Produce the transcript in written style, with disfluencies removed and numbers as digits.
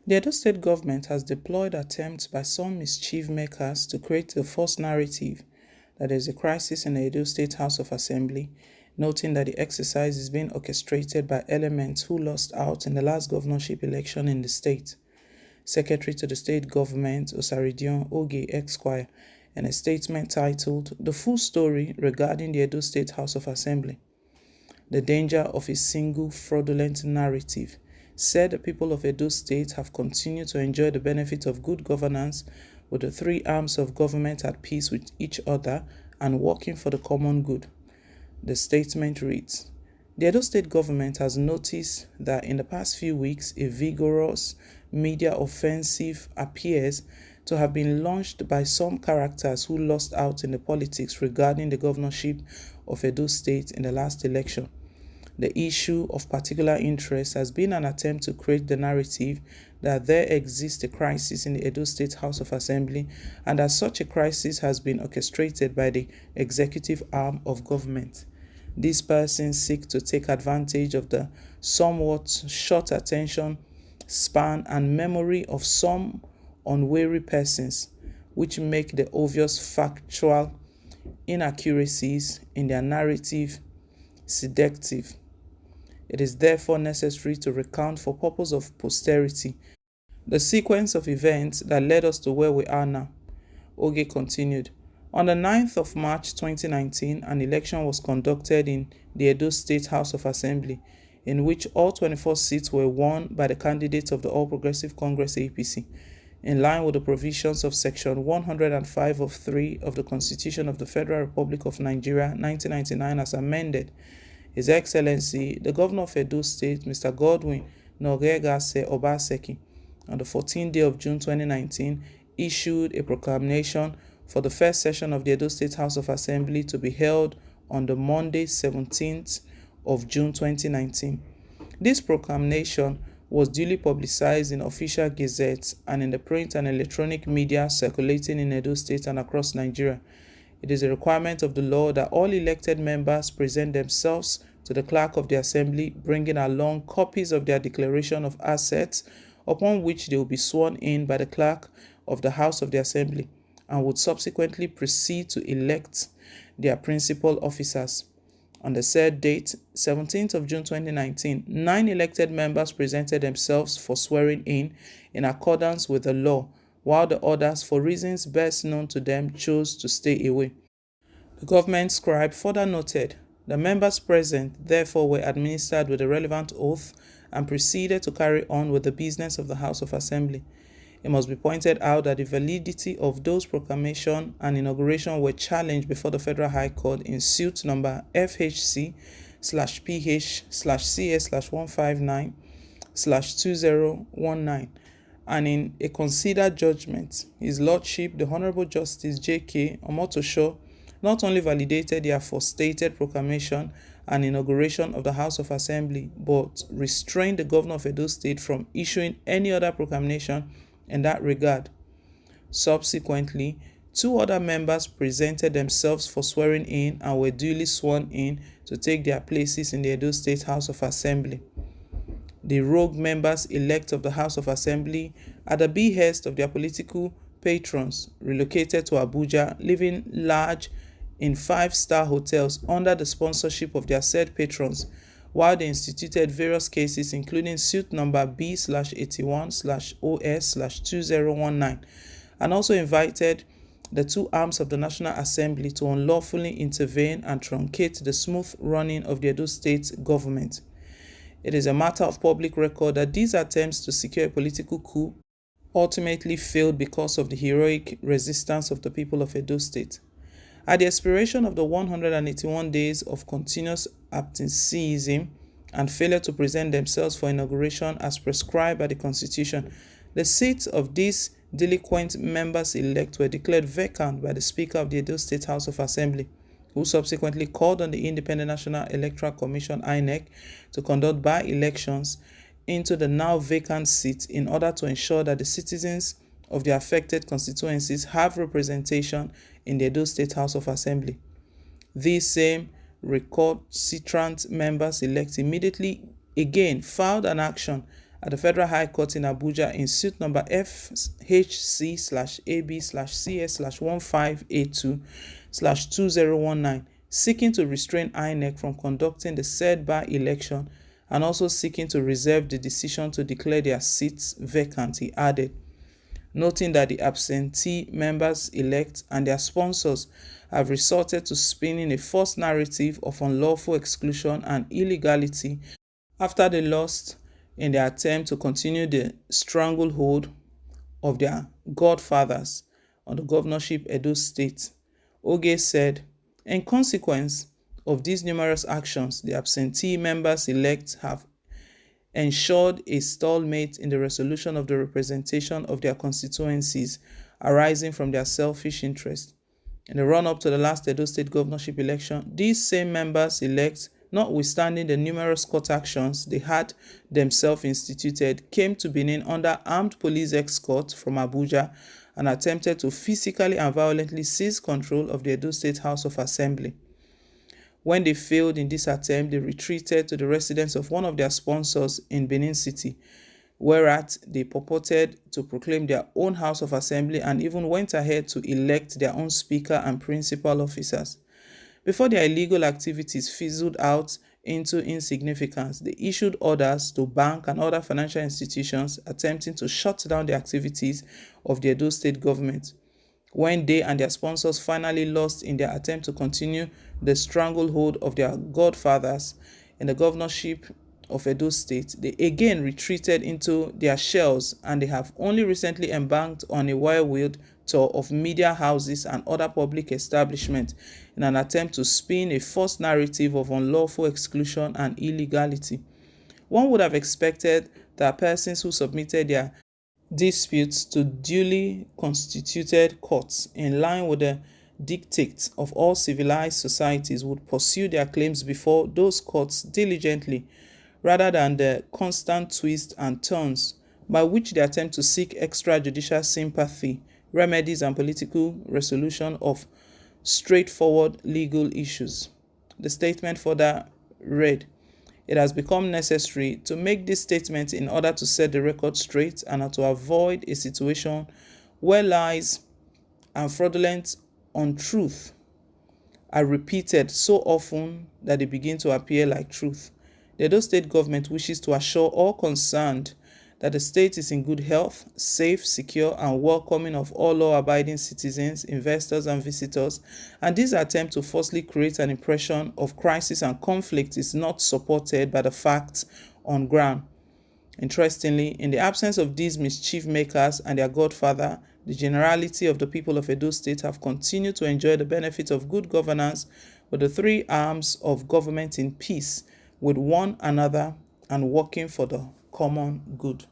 The Edo State government has deployed attempts by some mischief makers to create a false narrative that there is a crisis in the Edo State House of Assembly, noting that the exercise is being orchestrated by elements who lost out in the last governorship election in the state. Secretary to the state government, Osaridion Oge Esquire, in a statement titled "The Full Story Regarding the Edo State House of Assembly, the Danger of a Single Fraudulent Narrative," said the people of Edo State have continued to enjoy the benefit of good governance with the three arms of government at peace with each other and working for the common good. The statement reads, "The Edo State government has noticed that in the past few weeks, a vigorous media offensive appears to have been launched by some characters who lost out in the politics regarding the governorship of Edo State in the last election. The issue of particular interest has been an attempt to create the narrative that there exists a crisis in the Edo State House of Assembly and that such a crisis has been orchestrated by the executive arm of government. These persons seek to take advantage of the somewhat short attention span and memory of some unwary persons, which make the obvious factual inaccuracies in their narrative seductive. It is therefore necessary to recount for purpose of posterity the sequence of events that led us to where we are now." Oge continued, "On the 9th of March 2019, an election was conducted in the Edo State House of Assembly, in which all 24 seats were won by the candidates of the All Progressive Congress APC, in line with the provisions of Section 105 of 3 of the Constitution of the Federal Republic of Nigeria, 1999, as amended. His Excellency, the Governor of Edo State, Mr. Godwin Nogegase Obaseki, on the 14th day of June 2019, issued a proclamation for the first session of the Edo State House of Assembly to be held on the Monday, 17th of June 2019. This proclamation was duly publicized in official gazettes and in the print and electronic media circulating in Edo State and across Nigeria. It is a requirement of the law that all elected members present themselves to the clerk of the assembly, bringing along copies of their declaration of assets, upon which they will be sworn in by the clerk of the House of the Assembly, and would subsequently proceed to elect their principal officers. On the said date, 17th of June 2019, 9 elected members presented themselves for swearing in accordance with the law, while the others, for reasons best known to them, chose to stay away. The government scribe further noted, the members present therefore were administered with a relevant oath and proceeded to carry on with the business of the House of Assembly. It must be pointed out that the validity of those proclamation and inauguration were challenged before the Federal High Court in suit number FHC/PH/CS/159/2019, and in a considered judgment, His Lordship, the Honorable Justice J.K. Omotosho, not only validated the aforestated proclamation and inauguration of the House of Assembly, but restrained the Governor of Edo State from issuing any other proclamation in that regard. Subsequently, 2 other members presented themselves for swearing in and were duly sworn in to take their places in the Edo State House of Assembly. The rogue members-elect of the House of Assembly, at the behest of their political patrons, relocated to Abuja, living large in 5-star hotels under the sponsorship of their said patrons, while they instituted various cases including suit number B/81/OS/2019, and also invited the 2 arms of the National Assembly to unlawfully intervene and truncate the smooth running of the Edo State government. It is a matter of public record that these attempts to secure a political coup ultimately failed because of the heroic resistance of the people of Edo State. At the expiration of the 181 days of continuous absenteeism and failure to present themselves for inauguration as prescribed by the Constitution, the seats of these delinquent members-elect were declared vacant by the Speaker of the Edo State House of Assembly, who subsequently called on the Independent National Electoral Commission (INEC) to conduct by-elections into the now vacant seat in order to ensure that the citizens of the affected constituencies have representation in the Edo State House of Assembly. These same recalcitrant members-elect immediately again filed an action at the Federal High Court in Abuja in suit number FHC/AB/CS/1582/2019, seeking to restrain INEC from conducting the said by-election and also seeking to reserve the decision to declare their seats vacant, he added, noting that the absentee members-elect and their sponsors have resorted to spinning a false narrative of unlawful exclusion and illegality after they lost in their attempt to continue the stranglehold of their godfathers on the governorship Edo State. Oge said, in consequence of these numerous actions, the absentee members-elect have ensured a stalemate in the resolution of the representation of their constituencies arising from their selfish interest. In the run-up to the last Edo State governorship election, these same members-elect, notwithstanding the numerous court actions they had themselves instituted, came to Benin under armed police escort from Abuja and attempted to physically and violently seize control of the Edo State House of Assembly. When they failed in this attempt, they retreated to the residence of one of their sponsors in Benin City, whereat they purported to proclaim their own House of Assembly and even went ahead to elect their own speaker and principal officers. Before their illegal activities fizzled out into insignificance, they issued orders to bank and other financial institutions attempting to shut down the activities of the Edo State government. When they and their sponsors finally lost in their attempt to continue the stranglehold of their godfathers in the governorship of Edo State, they again retreated into their shells, and they have only recently embarked on a whirlwind tour of media houses and other public establishments in an attempt to spin a false narrative of unlawful exclusion and illegality. One would have expected that persons who submitted their disputes to duly constituted courts in line with the dictates of all civilized societies would pursue their claims before those courts diligently, rather than the constant twists and turns by which they attempt to seek extrajudicial sympathy, remedies, and political resolution of straightforward legal issues. The statement further read, it has become necessary to make this statement in order to set the record straight and to avoid a situation where lies and fraudulent untruth are repeated so often that they begin to appear like truth. The Edo State government wishes to assure all concerned that the state is in good health, safe, secure, and welcoming of all law-abiding citizens, investors, and visitors, and this attempt to falsely create an impression of crisis and conflict is not supported by the facts on ground. Interestingly, in the absence of these mischief makers and their godfather, the generality of the people of Edo State have continued to enjoy the benefit of good governance with the three arms of government in peace with one another and working for the common good.